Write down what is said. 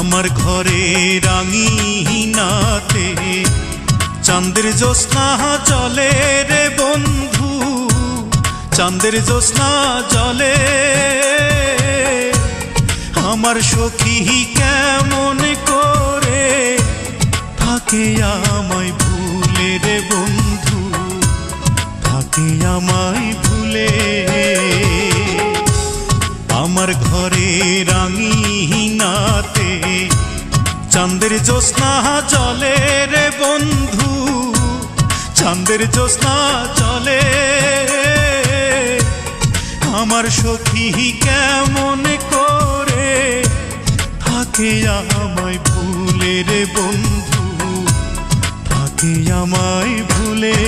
আমার ঘরে রাঙিনাতে চাঁদের জ্যোৎস্না জলে রে বন্ধু, চাঁদের জ্যোৎস্না জলে। আমার সখী কেমন করে থাকে আমায় ভুলে রে বন্ধু, থাকে আমায় ভুলে। আমার ঘরে রাঙিনাতে চাঁদের জ্যোৎস্না জলে রে বন্ধু, চাঁদের জ্যোৎস্না জলে। আমার সখী কেমন করে থাকে আমায় ভুলে রে বন্ধু, থাকে আমায় ভুলে।